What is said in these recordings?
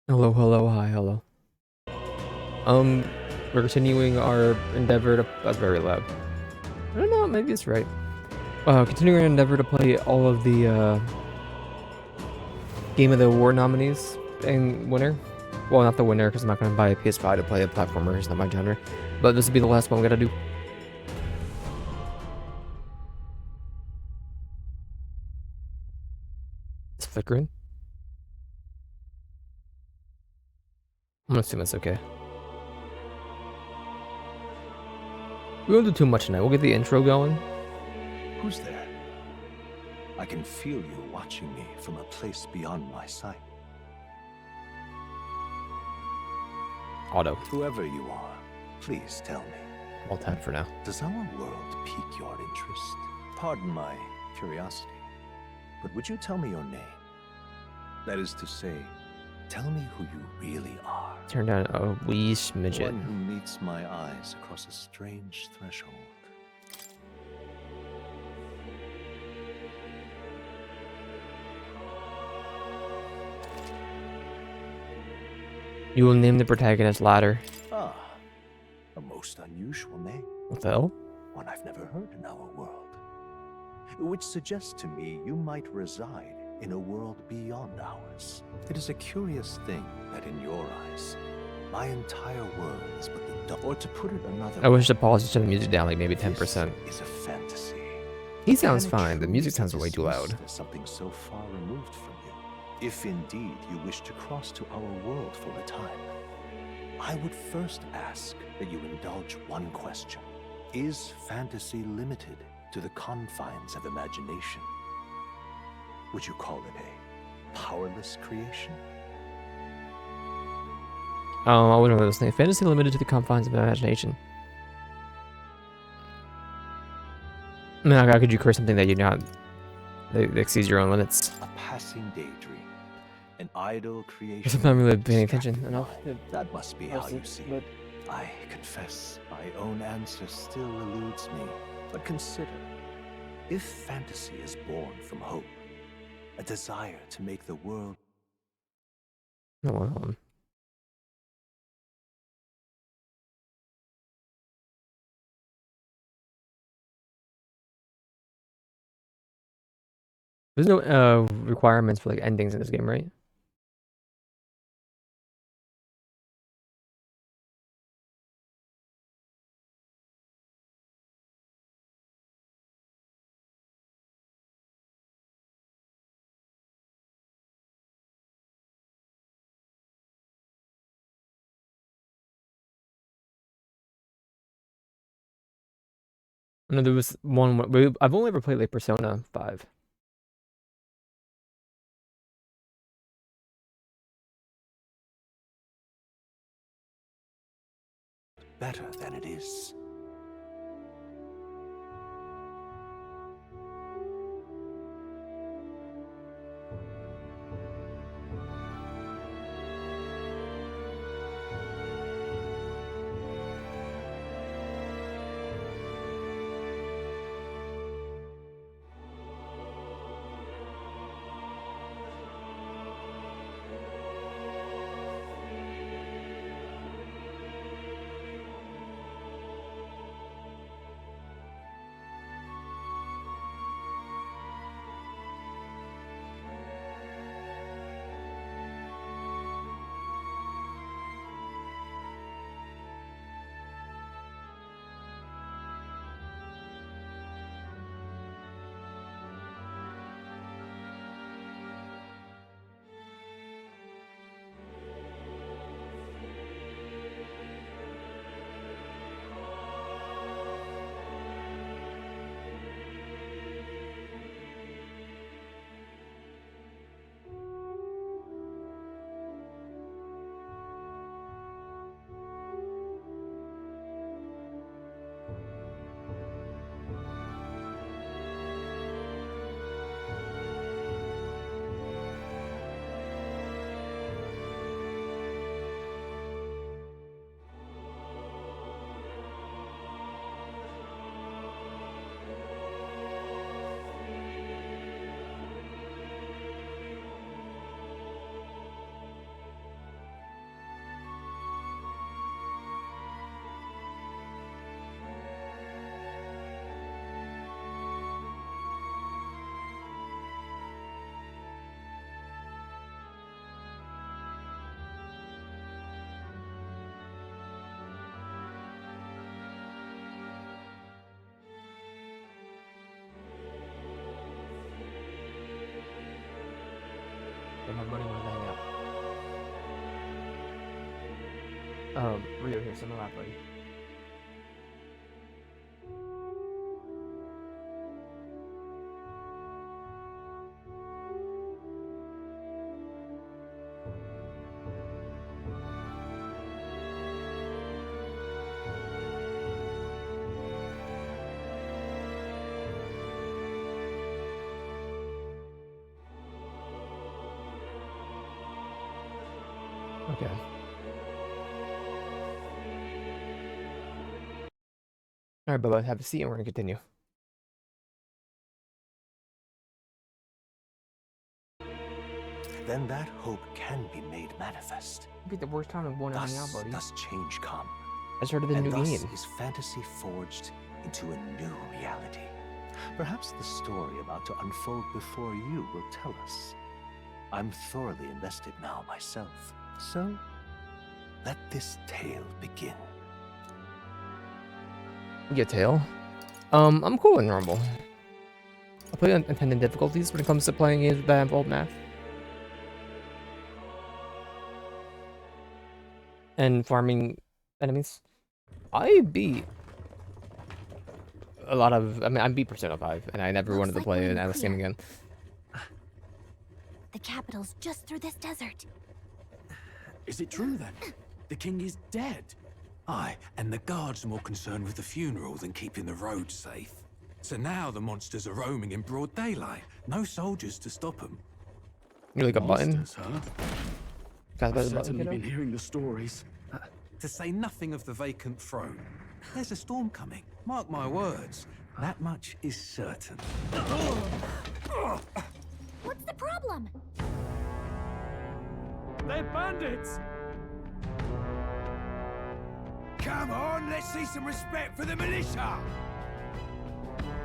Hello, hello, hi, hello. Um, we're continuing our endeavor to. That's very loud. I don't know, maybe it's right. Continuing our endeavor to play all of the Game of the War nominees and winner. Well, not the winner because I'm not going to buy a PS5 to play a platformer. It's not my genre. But this will be the last one we gotta do. It's flickering. I'm gonna assume it's okay. We won't do too much tonight. We'll get the intro going. Who's there? I can feel you watching me from a place beyond my sight. Auto. Whoever you are, please tell me. Alt tab for now. Does our world pique your interest? Pardon my curiosity, but would you tell me your name? That is to say, tell me who you really are. Turn down a wee smidget. One who meets my eyes across a strange threshold. You will name the protagonist ladder. Ah, a most unusual name. What the hell? One I've never heard in our world. Which suggests to me you might reside in a world beyond ours. It is a curious thing that in your eyes, my entire world is but the or to put it another I wish way, to pause to turn the music down like maybe 10%. this is a fantasy. He sounds Can it fine. The truly music be sounds way too loud. dismissed as something so far removed from you. If indeed you wish to cross to our world for a time, I would first ask that you indulge one question. Is fantasy limited to the confines of imagination? Would you call it a powerless creation? I wouldn't know this thing. Fantasy limited to the confines of imagination. I mean, how could you create something that you not that exceeds your own limits? A passing daydream, an idle creation. Sometimes we live paying distracted attention enough. mind. That must be how you see it. I confess my own answer still eludes me. But consider, if fantasy is born from hope, a desire to make the world No, hold on. There's no requirements for like endings in this game, right? No, there was one. I've only ever played like Persona 5. better than it is. And my buddy wanted to hang out. Rio, here, sit on my lap, buddy. Okay. All right, Bubba, have a seat and we're gonna continue. Then that hope can be made manifest. It'd be the worst time of wanting to hang out, Thus buddy. does change come. I started the And new thus game. is fantasy forged into a new reality. Perhaps the story about to unfold before you will tell us. I'm thoroughly invested now myself. So, let this tale begin. Get tail. I'm cool with normal. I play unintended difficulties when it comes to playing games that involve math. And farming enemies. I beat a lot of, I beat Persona 5, and I never wanted to play an Alice game again. The capital's just through this desert. Is it true then? The king is dead? Aye, and the guards are more concerned with the funeral than keeping the roads safe. So now the monsters are roaming in broad daylight. No soldiers to stop them. You like a button? Monsters, huh? Got I've the button, certainly kiddo? been hearing the stories. To say nothing of the vacant throne. There's a storm coming. Mark my words. That much is certain. What's the problem? They're bandits! Come on, let's see some respect for the militia!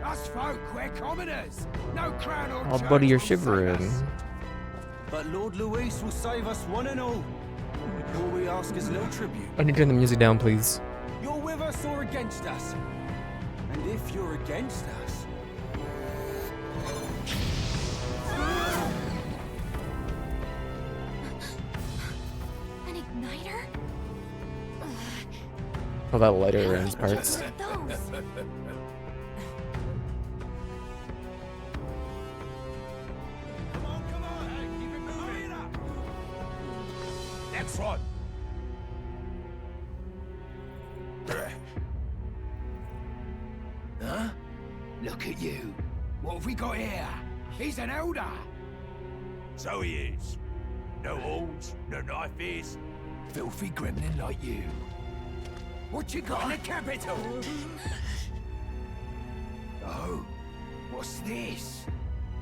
Us folk, we're commoners! No crown or Oh, church buddy, you're will save shivering. us. But Lord Luis will save us one and all. All we ask is a little tribute. I need to turn the music down, please. You're with us or against us? And if you're against us... An igniter? Oh, that lighter in his Just parts. like those. Come on, hey, keep it moving up! Next one! Huh? Look at you. What have we got here? He's an elder. So he is. No horns, no knife is. Filthy gremlin like you. What you got in the capital? Oh, what's this?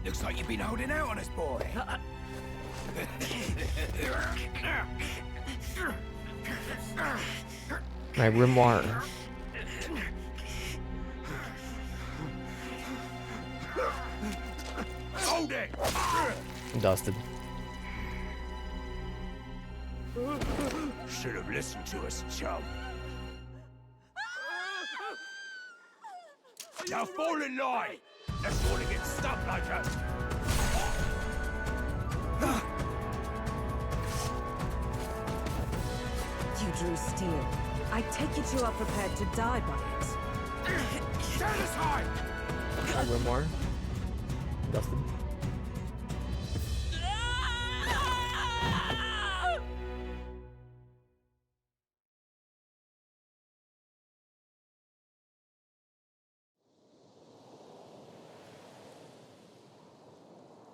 Looks like you've been holding out on us, boy. My grimoire. Hold it! Dusted. Should have listened to us, chum. Now fall in line! Let's want to get stuck like us. You drew steel. I take it you are prepared to die by it. Stand aside! My grimoire. Dusted.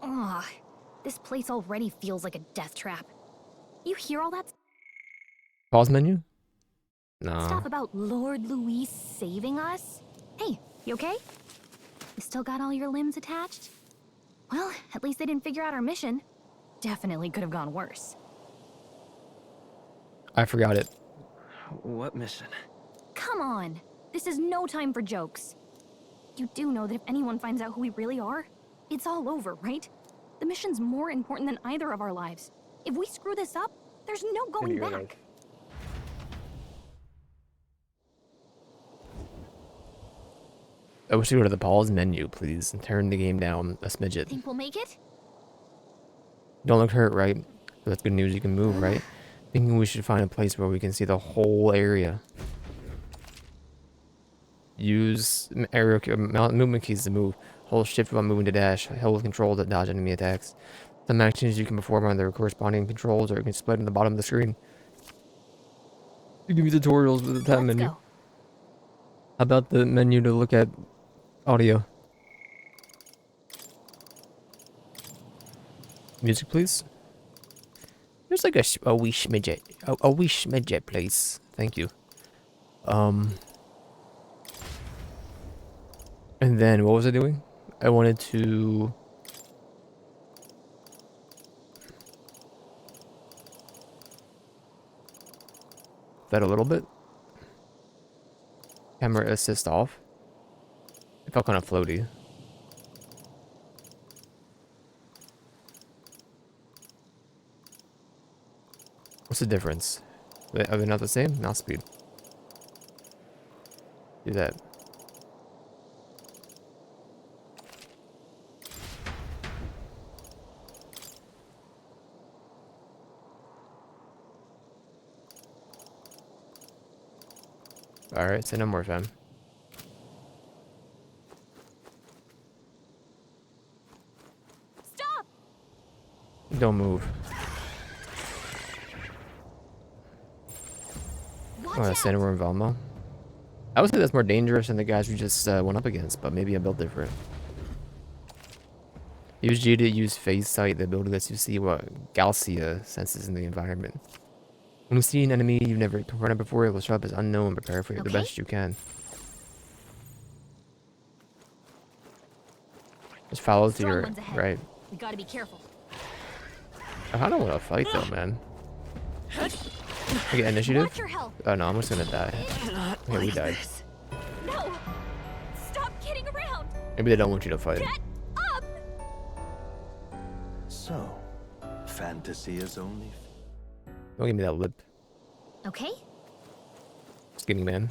Ugh, this place already feels like a death trap. You hear all that Pause menu? Nah. stuff about Lord Luis saving us? Hey, you okay? You still got all your limbs attached? Well, at least they didn't figure out our mission. Definitely could have gone worse. I forgot it. What mission? Come on! This is no time for jokes. You do know that if anyone finds out who we really are, it's all over, right? The mission's more important than either of our lives. If we screw this up, there's no going You're back. like- I wish to go to the pause menu, please, and turn the game down a smidget. Think we'll make it? Don't look hurt, right? But that's good news. You can move, right? Thinking we should find a place where we can see the whole area. Use movement keys to move. Hold shift while moving to dash. Hold control to dodge enemy attacks. Some actions you can perform on their corresponding controls, or you can split in the bottom of the screen. You can view tutorials with the tab menu. Go. How about the menu to look at audio? Music, please. There's like a wee smidget. A wee smidget, please. Thank you. And then what was I doing? I wanted to that a little bit. Camera assist off. It felt kind of floaty. What's the difference? Are they not the same? Not speed. Do that. Alright, say no more, fam. Stop! Don't move. Watch Oh, that's out. Santa in Velma. I would say that's more dangerous than the guys we just went up against, but maybe a build different. Use G to use phase sight. The ability lets you see what Galcia senses in the environment. When you see an enemy you've never confronted before, it will show up as unknown and prepare for it the Okay. best you can. Just follow to Strong your ones ahead. right. We gotta be careful. I don't want to fight though, man. I get initiative? Watch your health. Oh no, I'm just gonna die. Okay, we died. No! Stop kidding around! Maybe they don't want you to fight. Get up! So, fantasy is only. Don't give me that lip. Okay. Skinny man.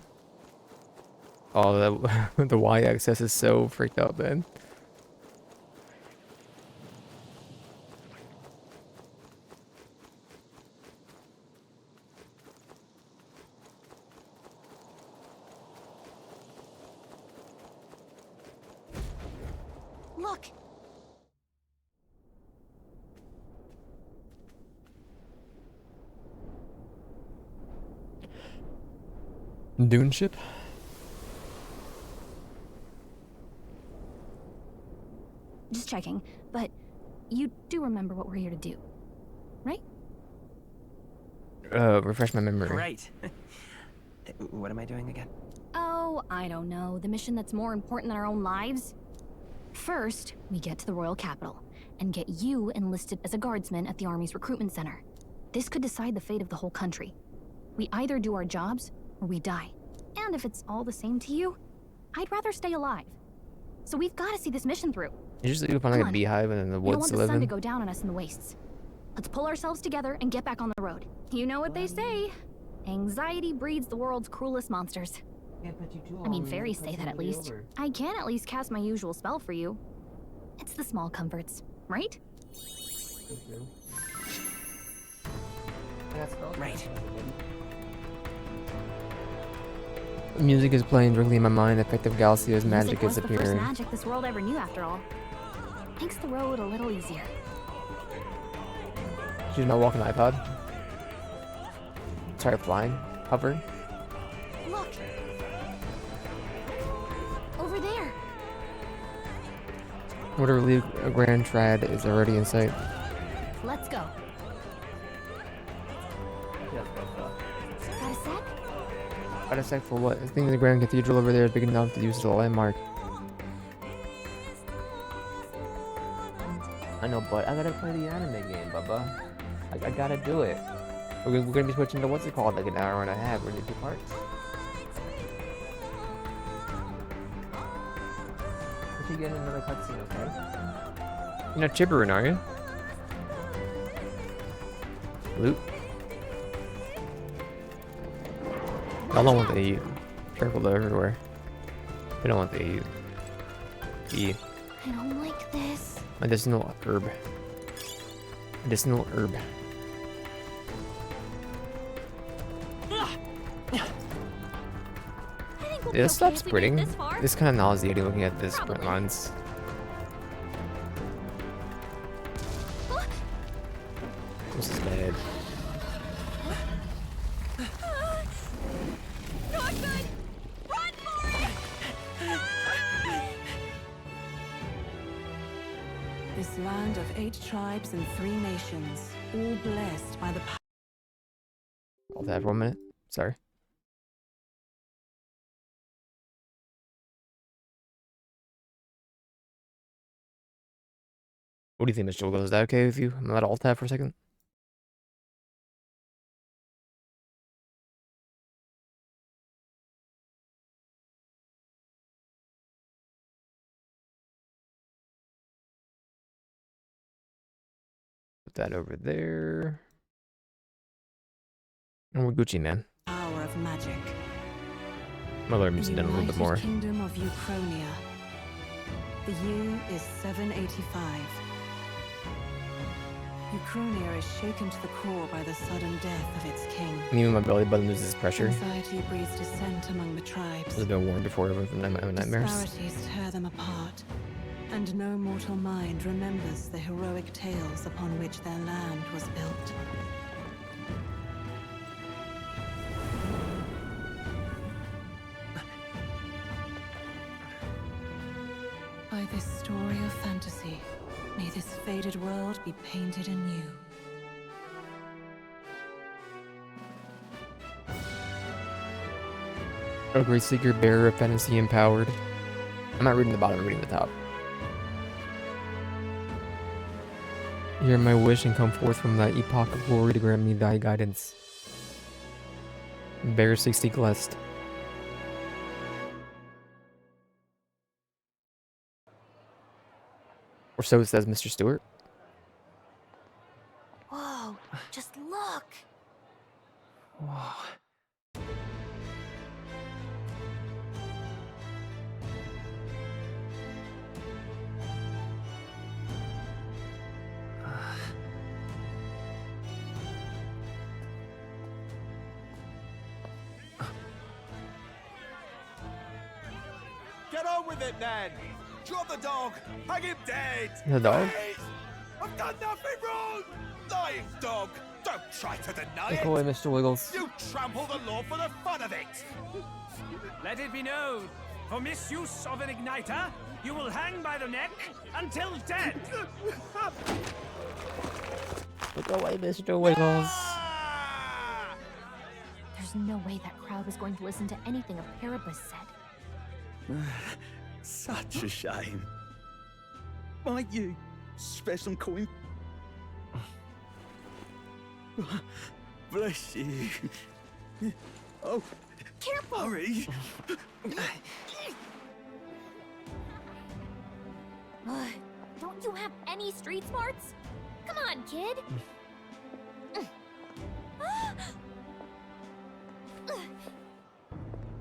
Oh, that the y-axis is so freaked out, man. Look! Dune ship? Just checking, but you do remember what we're here to do, right? Refresh my memory. Right. What am I doing again? Oh, I don't know. The mission that's more important than our own lives? First, we get to the royal capital and get you enlisted as a guardsman at the army's recruitment center. This could decide the fate of the whole country. We either do our jobs or we die. And if it's all the same to you, I'd rather stay alive. So we've got to see this mission through. You just leave upon like Come a on. beehive and in the We don't woods want to the live sun in. to go down on us in the wastes. Let's pull ourselves together and get back on the road. You know what they say. Anxiety breeds the world's cruelest monsters. I mean, fairies say that at least. I can at least cast my usual spell for you. It's the small comforts, right? Right. Music is playing directly in my mind. Effective Galcia's magic Music is was the first appearing. magic this world ever knew, after all. Makes the road a little easier. She's not walking iPod. Sorry, flying. Hovering. Look! Over there! What a relief, a grand trad is already in sight. Let's go. Got a sec? Got a sec for what? I think the Grand Cathedral over there is big enough to use as a landmark. I know, but I gotta play the anime game, Bubba. I gotta do it. We're gonna be switching to what's it called, like an hour and a half. We're gonna do 2 parts. We should get another cutscene, okay? You're not chippering, are you? Loot. I don't want to eat. Careful though, everywhere. We don't want to eat. Eat. I don't like this. Medicinal herb. Medicinal herb. I think we'll Yeah, be stop okay if we sprinting. make this far. It's kind of nauseating looking at this sprint Probably. lines. This is bad. Not good. Run for it. This land of 8 tribes and 3 nations, all blessed by the power. Hold that for 1 minute. Sorry. What do you think, Mr. Wiggles? Is that okay with you? I'm gonna let alt tab for a second. Put that over there. And we're Gucci, man. Power of magic. I'm gonna learn Mr. The a little bit United more. Kingdom of Uchronia. The year is 785. Uchronia is shaken to the core by the sudden death of its king. Even my belly button loses pressure. Anxiety breeds dissent among the tribes. I've been warned before from nightmares. Disparities tear them apart, and no mortal mind remembers the heroic tales upon which their land was built. By this story of fantasy, may this faded world be painted anew. A great seeker, bearer of fantasy, empowered. I'm not reading the bottom, I'm reading the top. Hear my wish and come forth from thy epoch of glory to grant me thy guidance. Bear 60 Glest. Or so says Mr. Stewart. Whoa, just look. Whoa. Get on with it, then! Drop the dog! Hang him dead! The dog? Please! I've done nothing wrong! Lying dog! Don't try to deny Look it! away, Mr. Wiggles. You trample the law for the fun of it! Let it be known, for misuse of an igniter, you will hang by the neck until dead. Look away, Mr. Wiggles. Ah! There's no way that crowd was going to listen to anything a Paribus said. Such a shame. Might you spare some coin? Bless you. Oh, Careful! hurry. Don't you have any street smarts? Come on, kid.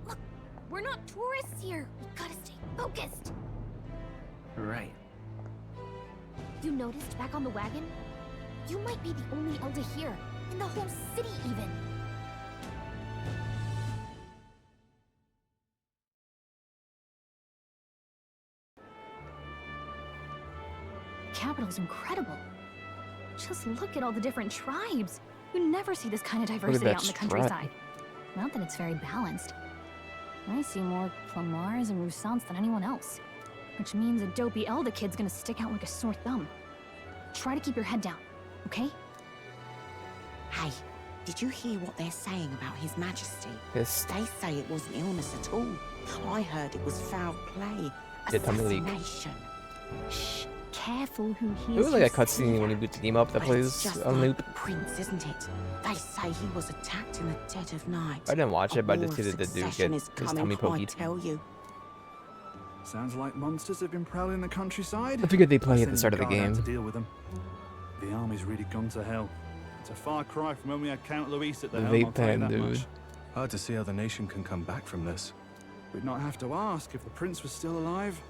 Look, we're not tourists here. We gotta stay focused. Right. You noticed back on the wagon? You might be the only elder here, in the whole city even. Capital's incredible. Just look at all the different tribes. You never see this kind of diversity that out in the strut. countryside. Not that it's very balanced. I see more Clamars and Roussants than anyone else. Which means a dopey Elda kid's gonna stick out like a sore thumb. Try to keep your head down, okay? Hey, did you hear what they're saying about His Majesty? Pissed. They say it wasn't illness at all. I heard it was foul play. Did Tommy Lee- Assassination. Shh, careful who hears. It was like a you cutscene say when you that. boot the game up that But it's plays just on like loop. the Prince, isn't it? They say he was attacked in the dead of night. I didn't watch A it, but I war just see of that the dude succession get is his coming, tummy I poked. tell you. Sounds like monsters have been prowling the countryside. I figured they play at Send the start of the guard out game. to deal with them. The army's really gone to hell. It's a far cry from when we had Count Luis at the The helm, vape I'll tell you pen, that dude. much. Hard to see how the nation can come back from this. We'd not have to ask if the prince was still alive.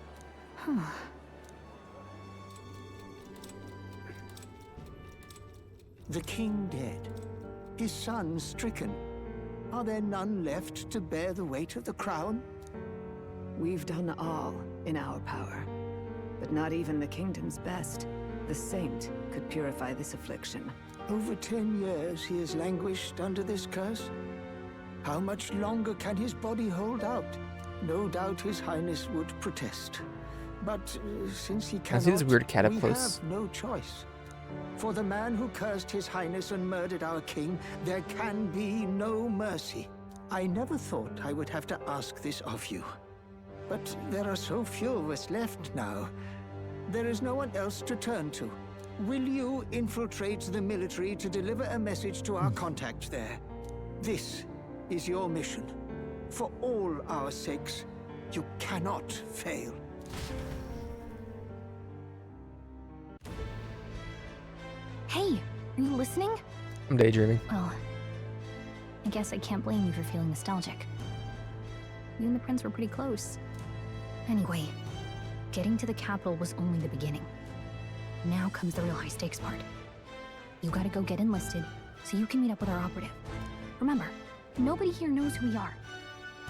The king dead, his son stricken. Are there none left to bear the weight of the crown? We've done all in our power, but not even the kingdom's best. The saint could purify this affliction. Over 10 years he has languished under this curse. How much longer can his body hold out? No doubt his highness would protest. But since he Can I see this weird cat up we close? have no choice. For the man who cursed his highness and murdered our king, there can be no mercy. I never thought I would have to ask this of you. But there are so few of us left now. There is no one else to turn to. Will you infiltrate the military to deliver a message to our contact there? This is your mission. For all our sakes, you cannot fail. Hey, are you listening? I'm daydreaming. Well, I guess I can't blame you for feeling nostalgic. You and the prince were pretty close. Anyway, getting to the capital was only the beginning. Now comes the real high-stakes part. You gotta go get enlisted, so you can meet up with our operative. Remember, nobody here knows who we are.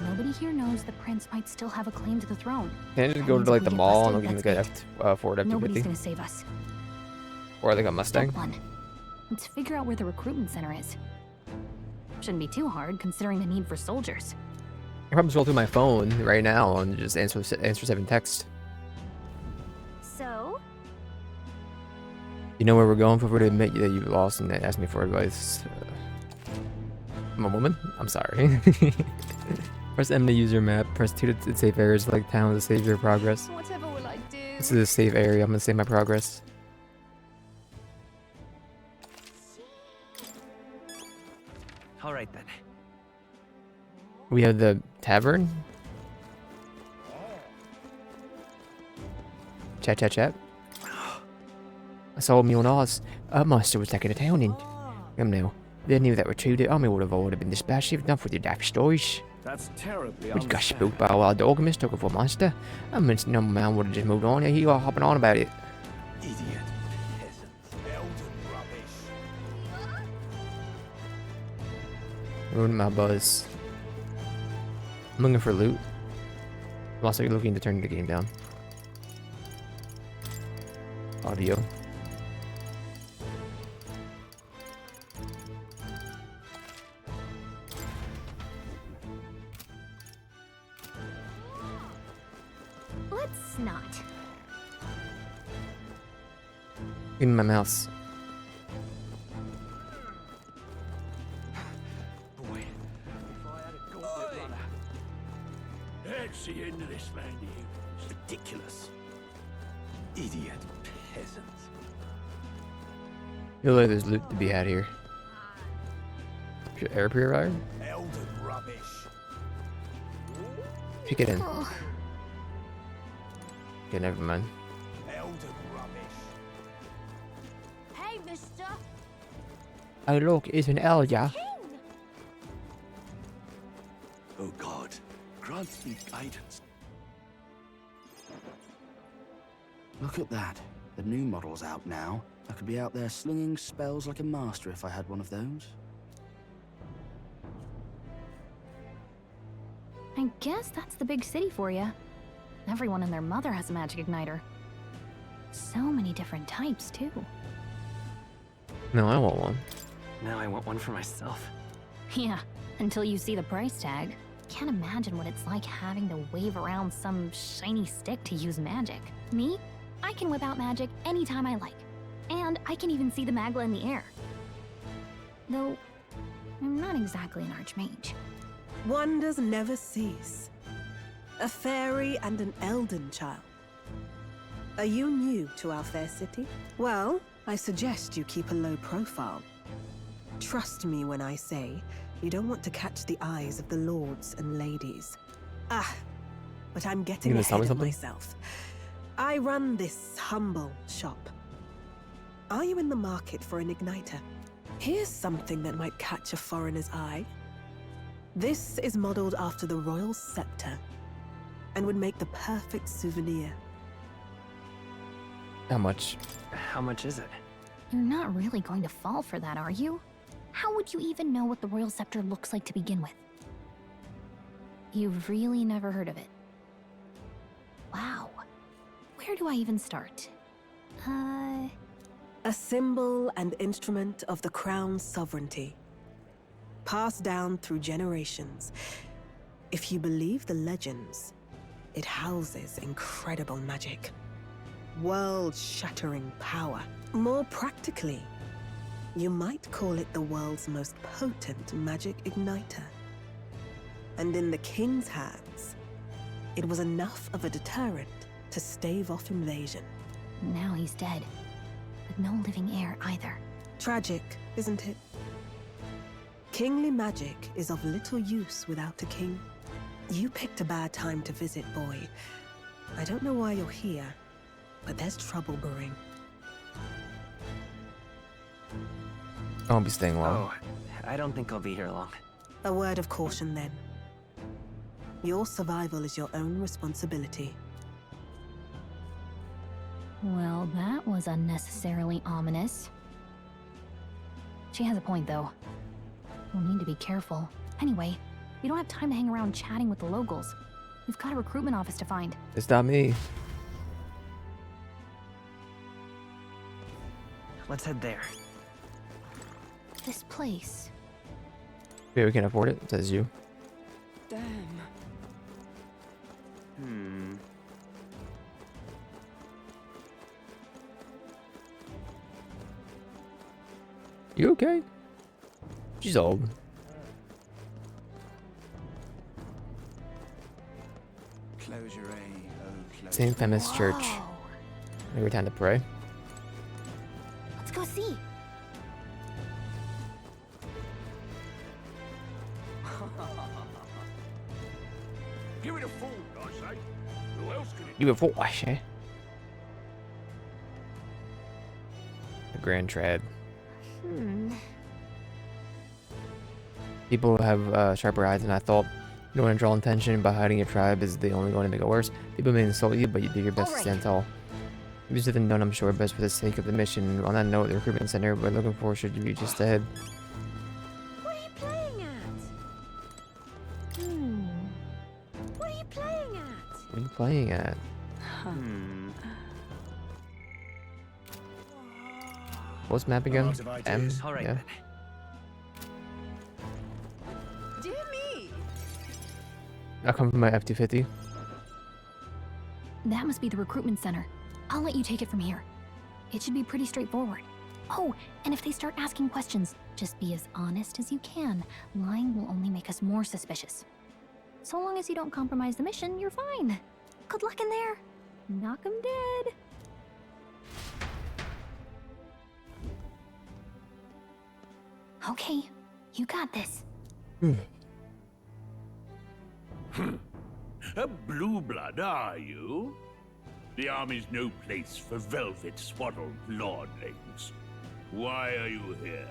Nobody here knows the prince might still have a claim to the throne. Can I just go to like the mall and look at a Ford Nobody's F-250? gonna save us. Or like a Mustang? Step 1. Let's figure out where the recruitment center is. Shouldn't be too hard, considering the need for soldiers. I can probably scroll through my phone right now and just answer 7 text. So? You know where we're going? Feel free to admit that you've lost and ask me for advice. I'm a woman? I'm sorry. Press M to use your map. Press 2 to save areas like town to save your progress. Whatever will I do? This is a save area. I'm gonna save my progress. All right then. We have the tavern. Chat, chat, chat. I saw me on Oz. Our master was taking a town in. Come now. They knew that retreated army would have already been dispatched if enough with your daft stories. That's terribly We got spooked by a wild dog and mistook it for a monster. I mean, no man would have just moved on. He got hopping on about it. Idiot. Peasants. Elden rubbish. Ruined my buzz. I'm looking for loot. I'm also looking to turn the game down. Audio. Let's not. Give me my mouse. Boy, if I had a gauntlet runner. That's the end of this man here. It's ridiculous. Idiot peasants. Feel like there's loot to be had here. Air purifier? Elden rubbish. Pick it in. Oh. Okay, never mind. Elden rubbish. Hey, mister. Oh look, it's an elder. Oh God, grant me guidance. Look at that. The new model's out now. I could be out there slinging spells like a master if I had one of those. I guess that's the big city for you. Everyone and their mother has a magic igniter. So many different types, too. No, I want one. Now I want one for myself. Yeah, until you see the price tag. Can't imagine what it's like having to wave around some shiny stick to use magic. Me? I can whip out magic anytime I like. And I can even see the Magla in the air. Though, I'm not exactly an archmage. Wonders never cease. A fairy and an Elden child. Are you new to our fair city? Well, I suggest you keep a low profile. Trust me when I say you don't want to catch the eyes of the lords and ladies. Ah, but I'm getting ahead of myself. I run this humble shop. Are you in the market for an igniter? Here's something that might catch a foreigner's eye. This is modeled after the royal scepter and would make the perfect souvenir. How much? How much is it? You're not really going to fall for that, are you? How would you even know what the Royal Scepter looks like to begin with? You've really never heard of it. Wow. Where do I even start? A symbol and instrument of the crown's sovereignty. Passed down through generations. If you believe the legends, it houses incredible magic. World-shattering power. More practically, you might call it the world's most potent magic igniter. And in the king's hands, it was enough of a deterrent to stave off invasion. Now he's dead. With no living heir either. Tragic, isn't it? Kingly magic is of little use without a king. You picked a bad time to visit, boy. I don't know why you're here, but there's trouble brewing. I won't be staying long. Oh, I don't think I'll be here long. A word of caution, then. Your survival is your own responsibility. Well, that was unnecessarily ominous. She has a point, though. We'll need to be careful. Anyway, we don't have time to hang around chatting with the locals. We've got a recruitment office to find. It's not me. Let's head there. This place. Yeah, we can afford it, says you. Damn. You okay? She's old. Close your eye, oh, close St. Famous Church. Maybe time to pray. Let's go see. Give it a fool, I say. Who else can it You before eh? The Grand Trad. People have sharper eyes than I thought. You don't want to draw attention by hiding your tribe is the only going to make it worse. People may insult you, but you do your best to stand tall. If you than done, I'm sure, best for the sake of the mission. On that note, the recruitment center we're looking for should you reach just ahead. What are you playing at? What are you playing at? What are you playing at? What's map again? M? All right, Yeah. then. Dear me. I'll come from my F-250. That must be the recruitment center. I'll let you take it from here. It should be pretty straightforward. Oh, and if they start asking questions, just be as honest as you can. Lying will only make us more suspicious. So long as you don't compromise the mission, you're fine. Good luck in there. Knock 'em dead. Okay, you got this. A blue blood, are you? The army's no place for velvet-swaddled lordlings. Why are you here?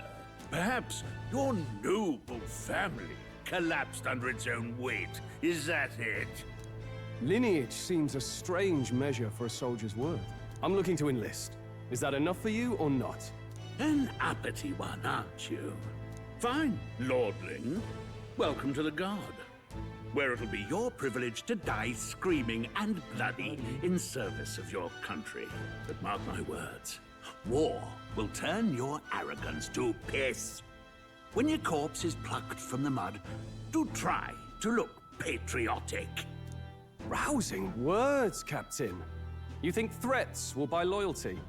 Perhaps your noble family collapsed under its own weight. Is that it? Lineage seems a strange measure for a soldier's worth. I'm looking to enlist. Is that enough for you or not? An uppity one, aren't you? Fine, lordling. Welcome to the Guard, where it'll be your privilege to die screaming and bloody in service of your country. But mark my words, war will turn your arrogance to piss. When your corpse is plucked from the mud, do try to look patriotic. Rousing words, Captain. You think threats will buy loyalty?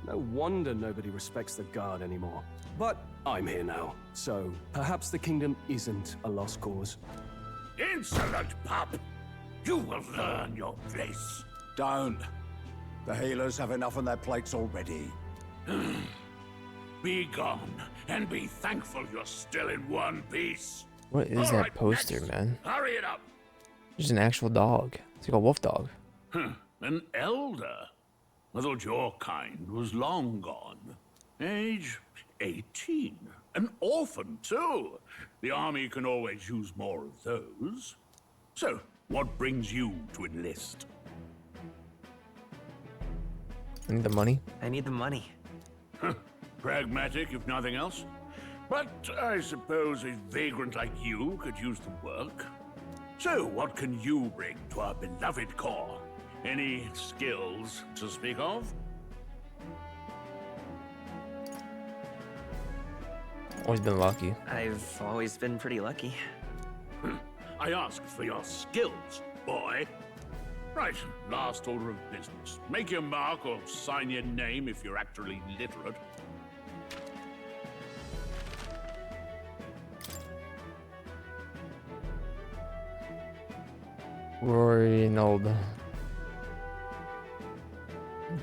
No wonder nobody respects the Guard anymore. But I'm here now, so perhaps the kingdom isn't a lost cause. Insolent pup! You will learn your place. Don't. The healers have enough on their plates already. Be gone, and be thankful you're still in one piece. What is All that right, poster, next. man? Hurry it up. There's an actual dog. It's like a wolf dog. An elder? I thought your kind was long gone. Age 18. An orphan, too. The army can always use more of those. So, what brings you to enlist? I need the money. I need the money. Pragmatic, if nothing else. But I suppose a vagrant like you could use the work. So, what can you bring to our beloved core? Any skills to speak of? Always been lucky. I've always been pretty lucky. I asked for your skills, boy. Right, last order of business. Make your mark or sign your name if you're actually literate. Ronald.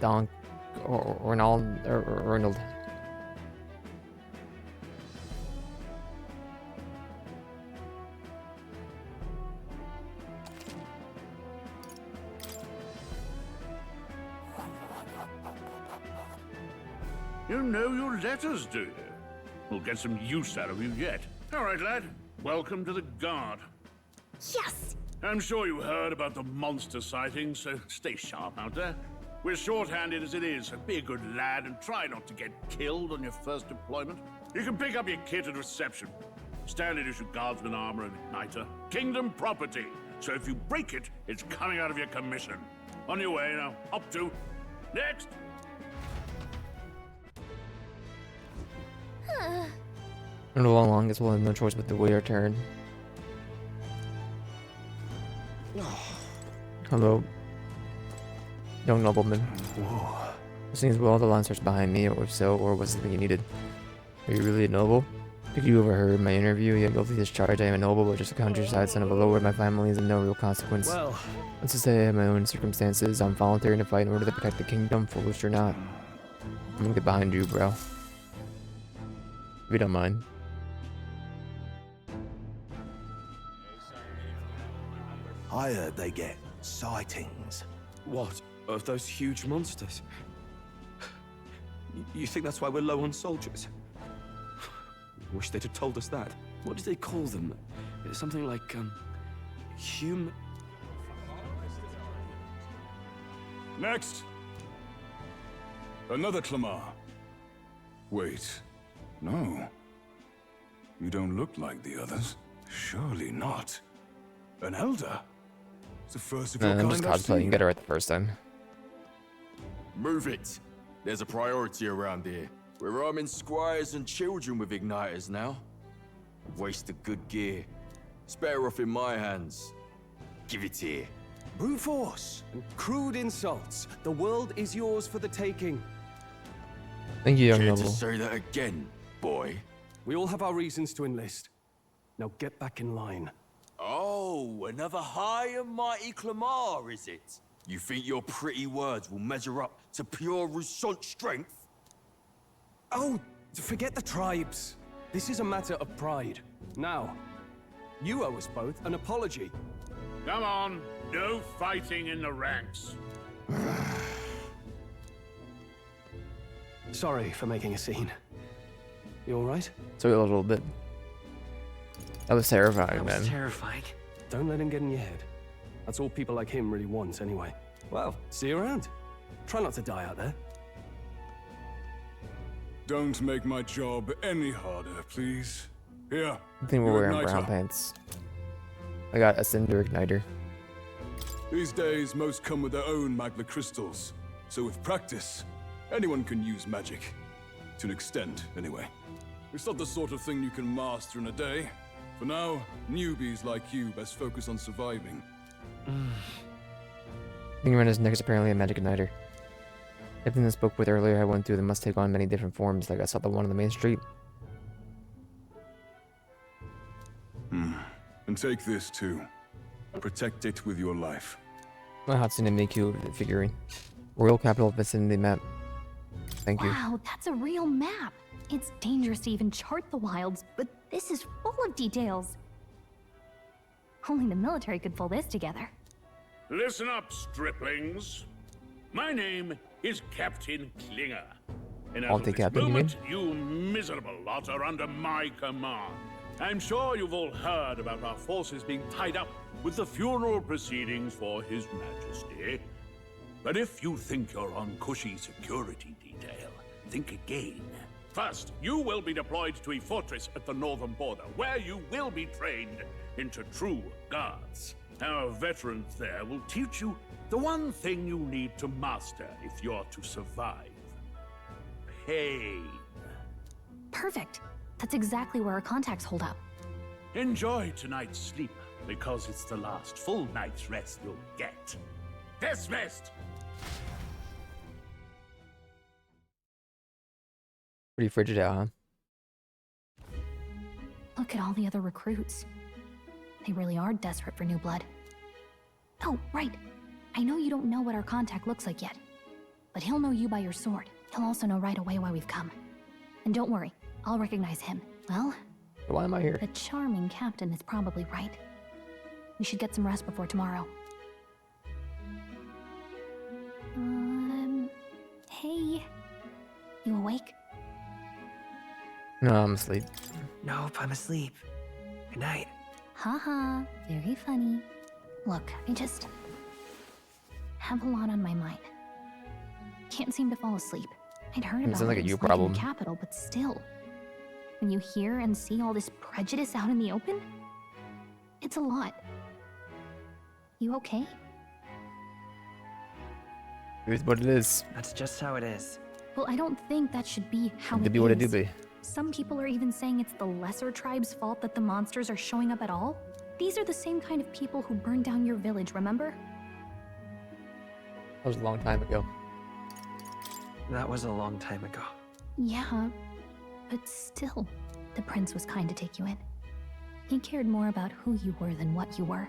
Donk. Or Ronald. You know your letters, do you? We'll get some use out of you yet. All right, lad. Welcome to the Guard. Yes! I'm sure you heard about the monster sightings, so stay sharp out there. We're short-handed as it is, so be a good lad and try not to get killed on your first deployment. You can pick up your kit at reception. Standard issue guardsman armor and igniter. Kingdom property. So if you break it, it's coming out of your commission. On your way now. Up to. Next! And along longest we'll have no choice but to wait our turn. Hello. Young nobleman. Whoa. Seems well the lancers behind me, or if so, or was something you needed? Are you really a noble? Did you overheard my interview? Yet guilty this charge, I am a noble, but just a countryside son of a lord. My family is of no real consequence. Well, let's just say I have my own circumstances. I'm volunteering to fight in order to protect the kingdom, foolish or not. I'm gonna get behind you, bro. If you don't mind. I heard they get sightings. What? Of those huge monsters? You think that's why we're low on soldiers? Wish they'd have told us that. What did they call them? Something like, human... Next! Another Clamar. Wait. No. You don't look like the others. Surely not. An elder? It's the first of your I'm kind just I've cosplaying. You seen. got it right the first time. Move it. There's a priority around here. We're arming squires and children with igniters now. Waste of good gear. It's better off in my hands. Give it here. brute force and crude insults. The world is yours for the taking. Thank you, young Care noble. to say that again, boy? We all have our reasons to enlist. Now get back in line. Oh, another high and mighty Clamar, is it? You think your pretty words will measure up to pure Roussant strength? Oh, forget the tribes. This is a matter of pride. Now, you owe us both an apology. Come on, no fighting in the ranks. Sorry for making a scene. You all right? So a little bit. That was terrifying, man. Terrifying. Don't let him get in your head. That's all people like him really want, anyway. Well, see you around. Try not to die out there. Don't make my job any harder, please. Here. I think we're your wearing brown igniter. pants. I got a cinder igniter. These days, most come with their own magna crystals. So with practice, anyone can use magic. To an extent, anyway. It's not the sort of thing you can master in a day. For now, newbies like you best focus on surviving. Being around his neck is apparently a magic igniter. Everything I spoke with earlier I went through that must take on many different forms, like I saw the one on the main street. And take this too. Protect it with your life. My Hatsune Miku figurine. Royal Capital Vicinity map. Thank you. Wow, that's a real map. It's dangerous to even chart the wilds, but this is full of details. Only the military could pull this together. Listen up, striplings. My name is Captain Klinger. And as I'll of take this Captain, you moment, you miserable lot are under my command. I'm sure you've all heard about our forces being tied up with the funeral proceedings for His Majesty. But if you think you're on cushy security detail, think again. First, you will be deployed to a fortress at the northern border, where you will be trained into true guards. Our veterans there will teach you the one thing you need to master if you're to survive. Pain. Perfect. That's exactly where our contacts hold up. Enjoy tonight's sleep, because it's the last full night's rest you'll get. Dismissed! Pretty frigid out, huh? Look at all the other recruits. They really are desperate for new blood. Oh, right. I know you don't know what our contact looks like yet, but he'll know you by your sword. He'll also know right away why we've come. And don't worry, I'll recognize him. Well, why am I here? The charming captain is probably right. We should get some rest before tomorrow. Hey. You awake? No, I'm asleep. Nope, I'm asleep. Good night. Haha, very funny. Look, I just have a lot on my mind. Can't seem to fall asleep. I'd heard about sounds like what a you it's like problem. in the capital, but still. When you hear and see all this prejudice out in the open, it's a lot. You okay? Here's what it is. That's just how it is. Well, I don't think that should be how To it be what it do is. be. Some people are even saying it's the lesser tribe's fault that the monsters are showing up at all. These are the same kind of people who burned down your village, remember? That was a long time ago. That was a long time ago. Yeah, but still, the prince was kind to take you in. He cared more about who you were than what you were.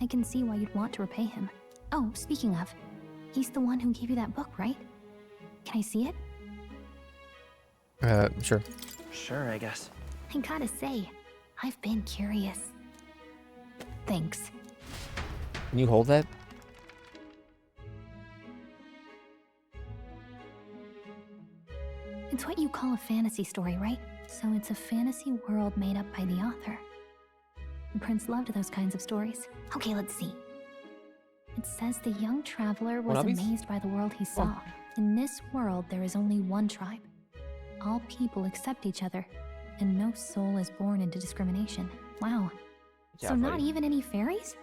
I can see why you'd want to repay him. Oh, speaking of, he's the one who gave you that book, right? Can I see it? Sure. Sure, I guess. I gotta say, I've been curious. Thanks. Can you hold that? It's what you call a fantasy story, right? So it's a fantasy world made up by the author. The prince loved those kinds of stories. Okay, let's see. It says the young traveler was amazed by the world he saw. In this world, there is only one tribe. All people accept each other, and no soul is born into discrimination. Wow. Yeah, So not buddy. even any fairies?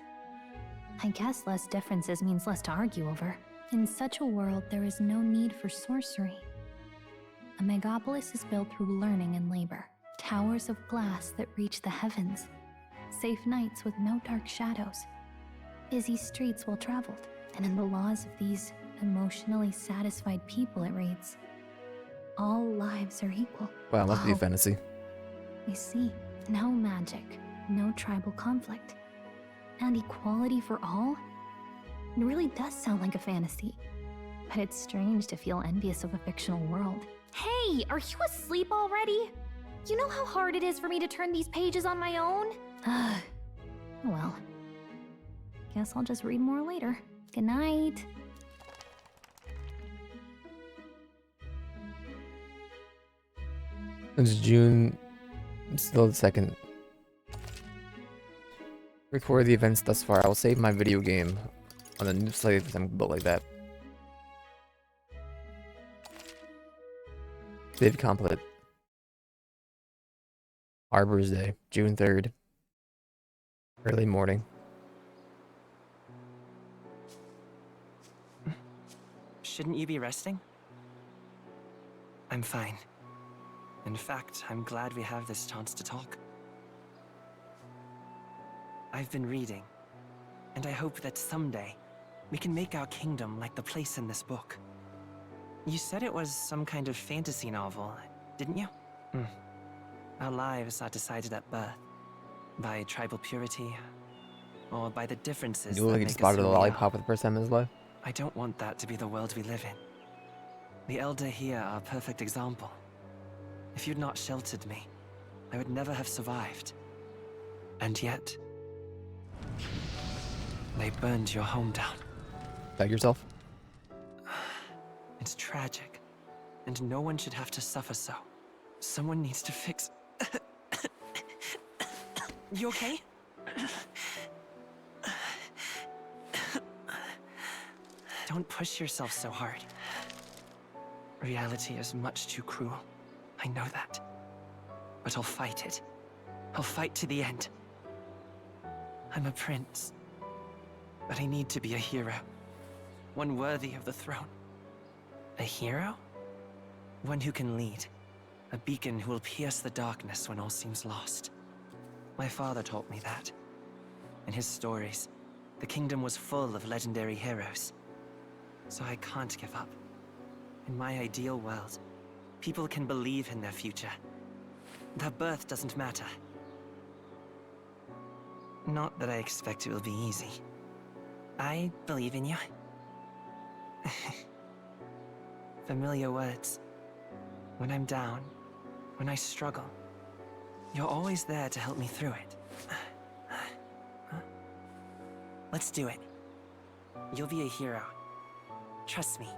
I guess less differences means less to argue over. In such a world, there is no need for sorcery. A megapolis is built through learning and labor. Towers of glass that reach the heavens. Safe nights with no dark shadows. Busy streets well traveled. And in the laws of these emotionally satisfied people, it reads, all lives are equal. Wow, must be a Wow. fantasy. I see. No magic, no tribal conflict, and equality for all? It really does sound like a fantasy. But it's strange to feel envious of a fictional world. Hey, are you asleep already? You know how hard it is for me to turn these pages on my own? Well, guess I'll just read more later. Good night. It's June, still the 2nd. Record the events thus far. I will save my video game on the new slate because I'm built like that. Save complete. Arbor's Day, June 3rd. Early morning. Shouldn't you be resting? I'm fine. In fact, I'm glad we have this chance to talk. I've been reading, and I hope that someday we can make our kingdom like the place in this book. You said it was some kind of fantasy novel, didn't you? Our lives are decided at birth, by tribal purity, or by the differences You that like make just us spotted a who we are. lollipop for the first time in his life? I don't want that to be the world we live in. The Elder here are a perfect example. If you'd not sheltered me, I would never have survived. And yet, they burned your home down. Bag yourself? It's tragic, and no one should have to suffer so. Someone needs to fix... You okay? Don't push yourself so hard. Reality is much too cruel. I know that. But I'll fight it. I'll fight to the end. I'm a prince. But I need to be a hero. One worthy of the throne. A hero? One who can lead. A beacon who will pierce the darkness when all seems lost. My father taught me that. In his stories, the kingdom was full of legendary heroes. So I can't give up. In my ideal world, people can believe in their future. Their birth doesn't matter. Not that I expect it will be easy. I believe in you. Familiar words. When I'm down, when I struggle, you're always there to help me through it. Let's do it. You'll be a hero. Trust me.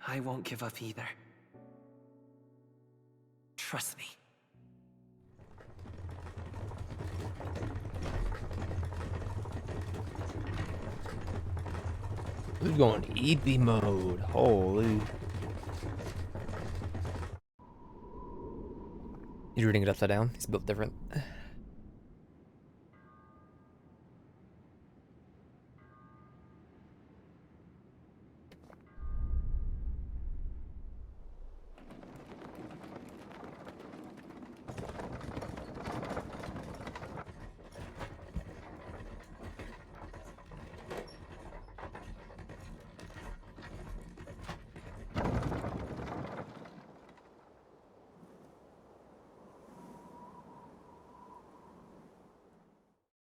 I won't give up either. Trust me. We're going easy mode. Holy. He's reading it upside down. He's built different.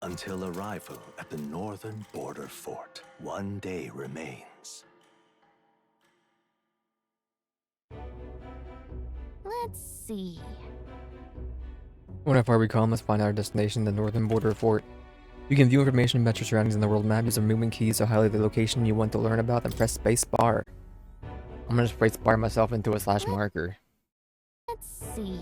Until arrival at the northern border fort, one day remains. Let's see. When how far we come, let's find our destination, the northern border fort. You can view information about your surroundings in the world map. Use the movement keys to highlight the location you want to learn about, then press space bar. I'm gonna space bar myself into a slash marker. Let's see.